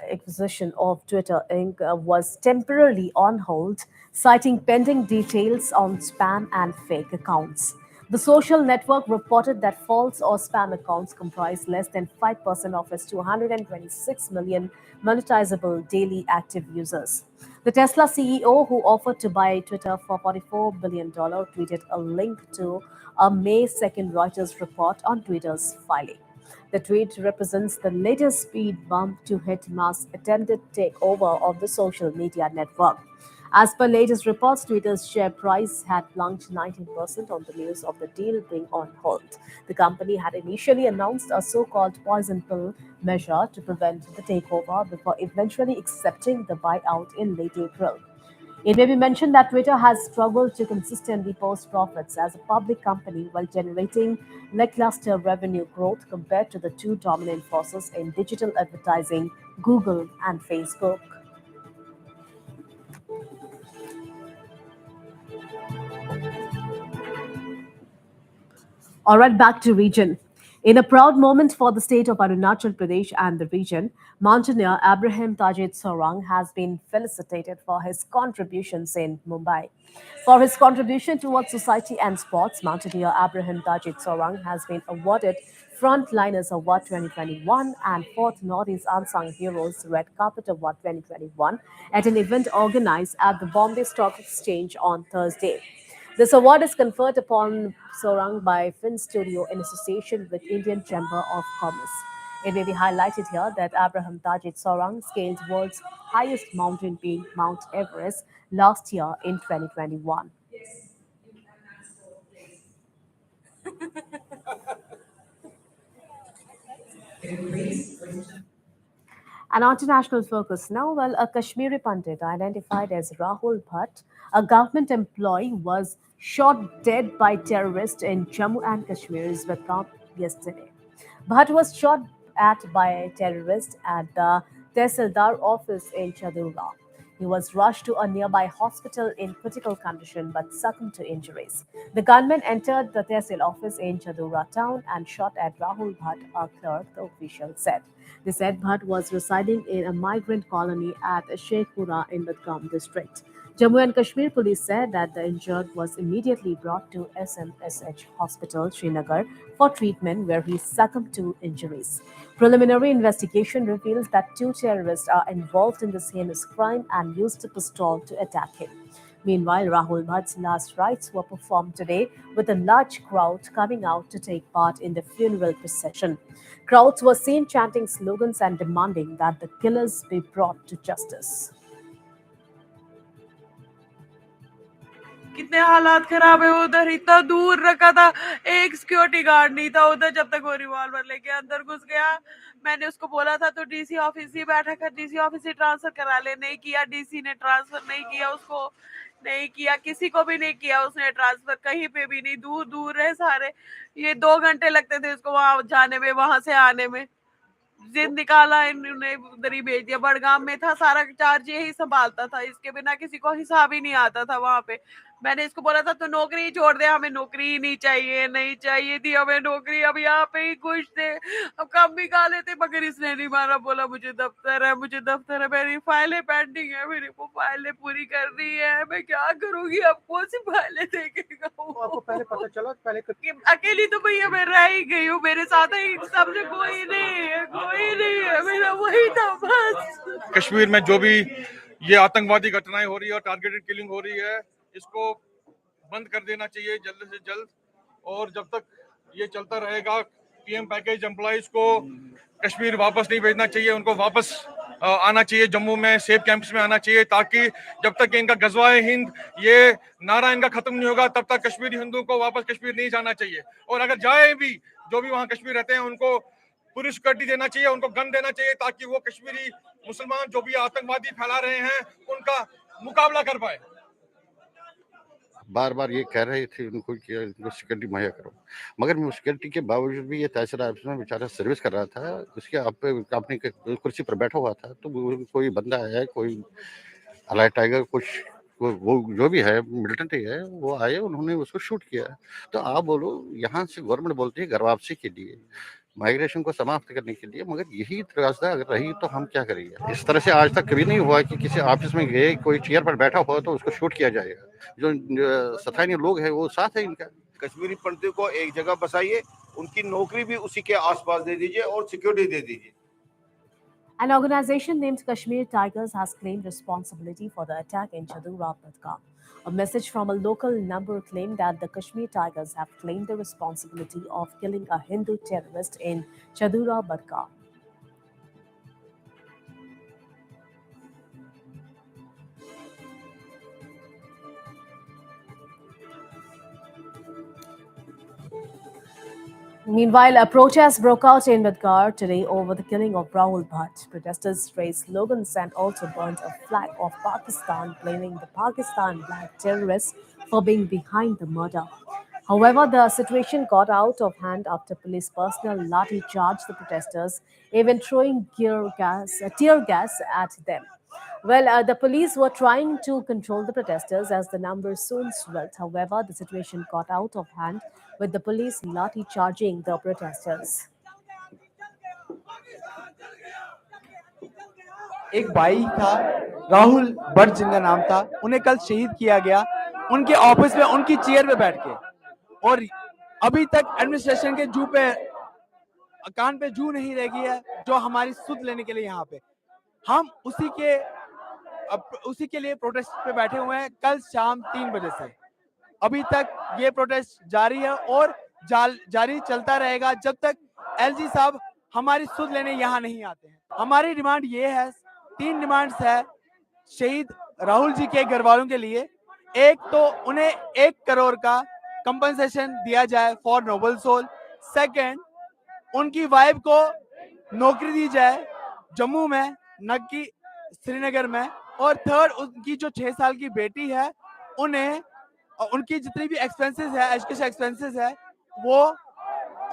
acquisition of Twitter Inc. Was temporarily on hold, citing pending details on spam and fake accounts. The social network reported that false or spam accounts comprise less than 5% of its 226 million monetizable daily active users. The Tesla CEO, who offered to buy Twitter for $44 billion, tweeted a link to a May 2nd Reuters report on Twitter's filing. The tweet represents the latest speed bump to hit Musk's attempted takeover of the social media network. As per latest reports, Twitter's share price had plunged 19% on the news of the deal being on hold. The company had initially announced a so-called poison pill measure to prevent the takeover before eventually accepting the buyout in late April. It may be mentioned that Twitter has struggled to consistently post profits as a public company while generating lackluster revenue growth compared to the two dominant forces in digital advertising, Google and Facebook. All right, back to region. In a proud moment for the state of Arunachal Pradesh and the region, mountaineer Abraham Tajid Sorang has been felicitated for his contributions in Mumbai. For his contribution towards society and sports, mountaineer Abraham Tajid Sorang has been awarded Frontliners Award 2021 and 4th Northeast Unsung Heroes Red Carpet Award 2021 at an event organized at the Bombay Stock Exchange on Thursday. This award is conferred upon Sorang by Fin Studio in association with Indian Chamber of Commerce. It may be highlighted here that Abraham Tajid Sorang scaled world's highest mountain peak, Mount Everest, last year in 2021. An international focus now. Well, a Kashmiri Pandit identified as Rahul Bhatt, a government employee, was shot dead by terrorists in Jammu and Kashmir's Vadgam yesterday. Bhatt was shot at by terrorists at the Tehsildar office in Chadura. He was rushed to a nearby hospital in critical condition but succumbed to injuries. The gunman entered the Tehsil office in Chadura town and shot at Rahul Bhatt, a clerk, the official said. They said Bhatt was residing in a migrant colony at Sheikhpura in Badgaum district. Jammu and Kashmir police said that the injured was immediately brought to SMSH Hospital, Srinagar, for treatment where he succumbed to injuries. Preliminary investigation reveals that two terrorists are involved in this heinous crime and used a pistol to attack him. Meanwhile, Rahul Bhatt's last rites were performed today with a large crowd coming out to take part in the funeral procession. Crowds were seen chanting slogans and demanding that the killers be brought to justice. कितने हालात खराब है उधर, इतना दूर रखा था, एक सिक्योरिटी गार्ड नहीं था उधर जब तक वो रिवॉल्वर लेके अंदर घुस गया। मैंने उसको बोला था तो डीसी ऑफिस ही बैठा कर डीसी ऑफिस ही ट्रांसफर करा ले, नहीं किया, डीसी ने ट्रांसफर नहीं किया उसको, नहीं किया, किसी को भी नहीं किया उसने ट्रांसफर, कहीं पे भी नहीं, दूर दूर रहे सारे। ये 2 घंटे लगते थे उसको वहां जाने में, वहां से आने में। जिद निकाला इन्होंने, उधर ही भेज दिया। बड़गाम में था, सारा चार्ज यही संभालता था, इसके बिना किसी को हिसाब ही नहीं आता था वहां पे। मैंने इसको बोला था तो नौकरी ही छोड़ दे, हमें नौकरी ही नहीं चाहिए, नहीं चाहिए थी हमें नौकरी, अब यहाँ पे ही खुश थे, अब कम भी खा लेते, मगर इसने नहीं मारा, बोला मुझे दफ्तर है, मुझे दफ्तर है, मेरी फाइलें पेंडिंग है, मेरे को फाइलें पूरी करनी है, मैं क्या करूंगी, अब कौन सी फाइलें देखेगा वो। आपको पहले पता चला? पहले अकेली तो भैया मैं रह ही गई हूँ, मेरे साथ ही सबसे कोई नहीं है, कोई नहीं है, मेरा वही था बस। कश्मीर में जो भी ये आतंकवादी घटनाएं हो रही है और टारगेटेड किलिंग हो रही है, इसको बंद कर देना चाहिए जल्द से जल्द। और जब तक ये चलता रहेगा, पीएम पैकेज एम्प्लॉइज को कश्मीर वापस नहीं भेजना चाहिए, उनको वापस आना चाहिए, जम्मू में सेफ कैंप्स में आना चाहिए, ताकि जब तक इनका गजवाए हिंद ये नारा इनका खत्म नहीं होगा तब तक कश्मीरी हिंदुओं को वापस कश्मीर नहीं जाना चाहिए। और अगर जाए भी, जो भी वहाँ कश्मीर रहते हैं, उनको पूरी सिक्योरिटी देना चाहिए, उनको गन देना चाहिए, ताकि वो कश्मीरी मुसलमान जो भी आतंकवादी फैला रहे हैं उनका मुकाबला कर पाए। बार बार ये कह रहे थे उनको कि इनको सिक्योरिटी मुहैया करो, मगर सिक्योरिटी के बावजूद भी ये तहसील ऑफिस में बेचारा सर्विस कर रहा था, उसके अपनी कुर्सी पर बैठा हुआ था, तो कोई बंदा है, कोई अलाइट टाइगर, कुछ वो जो भी है मिलिटेंट है, वो आए, उन्होंने उसको शूट किया। तो आप बोलो, यहाँ से गवर्नमेंट बोलती है घर वापसी के लिए, माइग्रेशन को समाप्त करने के लिए, मगर यही रास्ता अगर रही तो हम क्या करेंगे? इस तरह से आज तक कभी नहीं हुआ कि किसी ऑफिस में गए, कोई चेयर पर बैठा हुआ तो उसको शूट किया जाएगा। जो स्थानीय लोग हैं वो साथ है इनका। कश्मीरी पंडित को एक जगह बसाइए, उनकी नौकरी भी उसी के आसपास दे दीजिए और सिक्योरिटी दे दीजिए। An organization named Kashmir Tigers has claimed responsibility for the attack in Chadura, Badgaum. A message from a local number claimed that the Kashmir Tigers have claimed the responsibility of killing a Hindu terrorist in Chadura, Badgaum. Meanwhile, a protest broke out in Badgar today over the killing of Rahul Bhatt. Protesters raised slogans and also burned a flag of Pakistan, blaming the Pakistan-backed terrorists for being behind the murder. However, the situation got out of hand after police personnel lathi charged the protesters, even throwing tear gas at them. Well, the police were trying to control the protesters as the numbers soon swelled. However, the situation got out of hand with the police lathi charging the protesters. एक भाई था, राहुल भट्ट जिनका नाम था, उन्हें कल शहीद किया गया उनके ऑफिस में उनकी चेयर पे बैठ के, और अभी तक एडमिनिस्ट्रेशन के कान पे जू नहीं रह गई है जो हमारी सुध लेने के लिए यहाँ पे हम उसी के लिए प्रोटेस्ट पे बैठे हुए हैं कल शाम 3 बजे से। अभी तक ये प्रोटेस्ट जारी है और जारी चलता रहेगा जब तक एलजी साहब हमारी सुध लेने यहाँ नहीं आते हैं। हमारी डिमांड ये है, 3 डिमांड्स है शहीद राहुल जी के घर वालों के लिए। एक तो उन्हें 1 करोड़ का कंपनसेशन दिया जाए फॉर नोबल सोल। सेकंड, उनकी वाइफ को नौकरी दी जाए जम्मू में, न कि श्रीनगर में। और थर्ड, उनकी जो 6 साल की बेटी है उन्हें उनकी जितनी भी एक्सपेंसेस है, एजुकेशन एक्सपेंसेस है, वो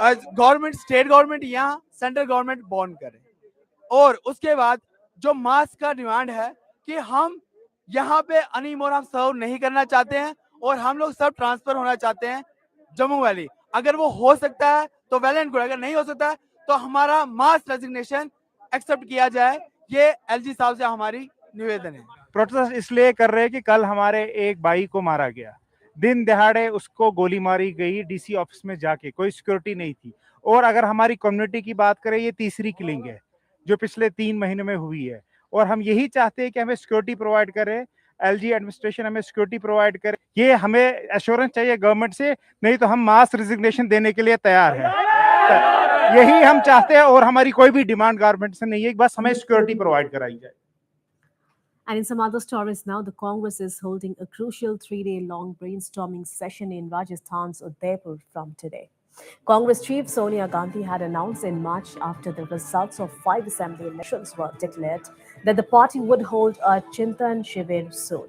गवर्नमेंट, स्टेट गवर्नमेंट या सेंट्रल गवर्नमेंट बॉन्ड करे। और उसके बाद जो मास्क का डिमांड है कि हम यहाँ पे अनमोल हम सर्व नहीं करना चाहते हैं और हम लोग सब ट्रांसफर होना चाहते हैं जम्मू वैली। अगर वो हो सकता है तो वेल एंड गुड, अगर नहीं हो सकता है तो हमारा मास रेजिग्नेशन एक्सेप्ट किया जाए। ये एलजी साहब से हमारी निवेदन है। प्रोटेस्ट इसलिए कर रहे हैं कि कल हमारे एक भाई को मारा गया, दिन दहाड़े उसको गोली मारी गई डीसी ऑफिस में जाके, कोई सिक्योरिटी नहीं थी। और अगर हमारी कम्युनिटी की बात करें, ये तीसरी किलिंग है जो पिछले 3 महीने में हुई है और हम यही चाहते हैं कि हमें सिक्योरिटी प्रोवाइड करे, एलजी एडमिनिस्ट्रेशन हमें सिक्योरिटी प्रोवाइड करे। ये हमें एश्योरेंस चाहिए गवर्नमेंट से, नहीं तो हम मास रिजिग्नेशन देने के लिए तैयार हैं। यही हम चाहते हैं और हमारी कोई भी डिमांड गवर्नमेंट से नहीं है, बस हमें सिक्योरिटी प्रोवाइड कराई जाए। And in some other stories now, the Congress is holding a crucial 3-day-long brainstorming session in Rajasthan's Udaipur from today. Congress chief Sonia Gandhi had announced in March, after the results of 5 assembly elections were declared, that the party would hold a Chintan Shivir soon.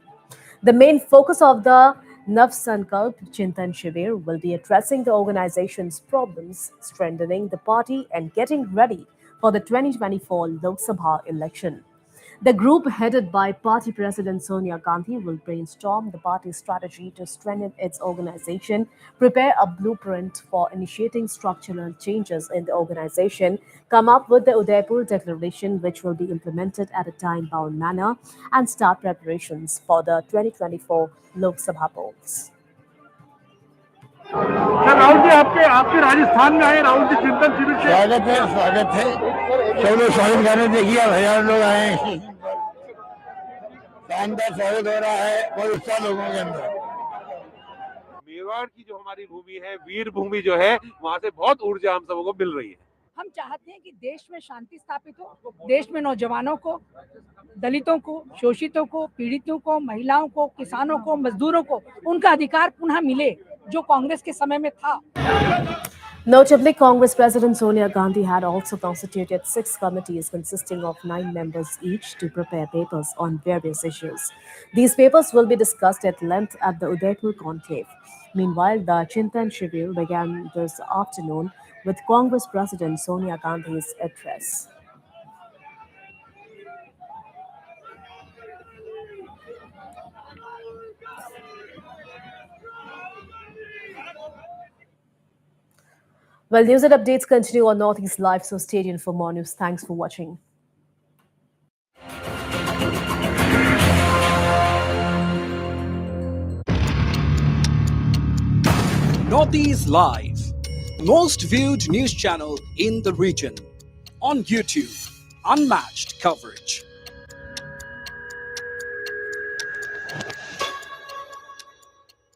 The main focus of the Nav Sankalp Chintan Shivir will be addressing the organization's problems, strengthening the party, and getting ready for the 2024 Lok Sabha election. The group, headed by party president Sonia Gandhi, will brainstorm the party's strategy to strengthen its organization, prepare a blueprint for initiating structural changes in the organization, come up with the Udaipur Declaration, which will be implemented at a time-bound manner, and start preparations for the 2024 Lok Sabha polls. Rahul ji, आपके राजस्थान में आए, राहुल जी चिंतन शिविर से स्वागत है। सब लोग स्वागत करने देखिए, 1000 लोग आए हैं, शानदार स्वागत हो रहा है, बहुत उत्साह लोगों के अंदर। मेवाड़ की जो हमारी भूमि है, वीर भूमि जो है, वहाँ से बहुत ऊर्जा हम सबको मिल रही है। हम चाहते हैं कि देश में शांति स्थापित हो, देश में नौजवानों को, दलितों को, शोषितों को, पीड़ितों को, महिलाओं को, किसानों को, मजदूरों को उनका अधिकार पुनः मिले जो कांग्रेस के समय में था। Notably, Congress President Sonia Gandhi had also constituted 6 committees consisting of 9 members each to prepare papers on various issues. These papers will be discussed at length at the Udaipur conclave. Meanwhile, the Chintan Shivir began this afternoon with Congress President Sonia Gandhi's address. Well, news and updates continue on Northeast Live, so stay tuned for more news. Thanks for watching. Northeast Live, most viewed news channel in the region. On YouTube, unmatched coverage.